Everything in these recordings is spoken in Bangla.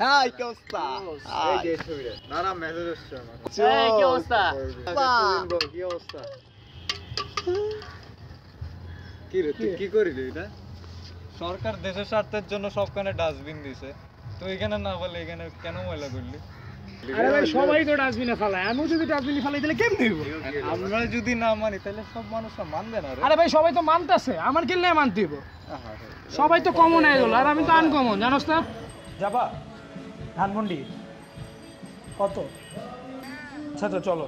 হাই কি অবস্থা? এই যে ছবিটা নানা মেসেজ আসছে আমার। এই কি অবস্থা? কি অবস্থা? কি রে তুই কি করিলি এটা? সরকার দেশের স্বার্থের জন্য সবখানে ডাস্টবিন দিছে, তো এখানে না বলে এখানে কেন ময়লা করলি? আরে ভাই সবাই তো ডাস্টবিনে ফেলায়, আমিও যদি ডাস্টবিনে ফেলাই তাহলে কেমনে হইব? আমরা যদি না মানি তাহলে সব মানুষরা মানবে না রে। আরে ভাই সবাই তো মানতেছে, আমার কেলে মানতে হইব? সবাই তো কমন হয়ে গেল আর আমি তো আনকমন, জানোস না? যাবা ধানমন্ডি কত? আচ্ছা তো চলো।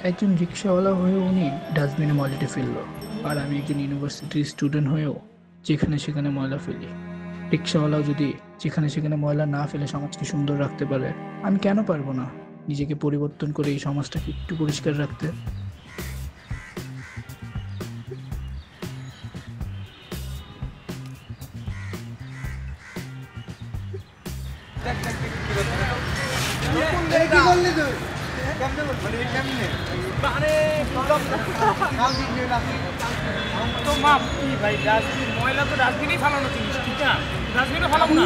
একজন রিক্সাওয়ালা হয়েও উনি ডাস্টবিনে ময়লাটি ফেললো, আর আমি একজন ইউনিভার্সিটির স্টুডেন্ট হয়েও যেখানে সেখানে ময়লা ফেলি। রিক্সাওয়ালাও যদি যেখানে সেখানে ময়লা না ফেলে সমাজকে সুন্দর রাখতে পারে, আমি কেন পারবো না নিজেকে পরিবর্তন করে এই সমাজটাকে একটু পরিষ্কার রাখতে? তো মাপ কি ভাই, ডাস্টবিন ময়লা তো ডাস্টবিনেই ফেলানো জিনিস, ঠিক না? ডাস্টবিনে ফেলাবো না।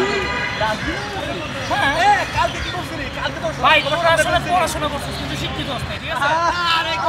হ্যাঁ কালকে কি করছিস? কালকে তো ভাই তোরা আসলে পড়াশোনা করছিস কিন্তু শিক্ষিত হস না, ঠিক আছে? আরে কি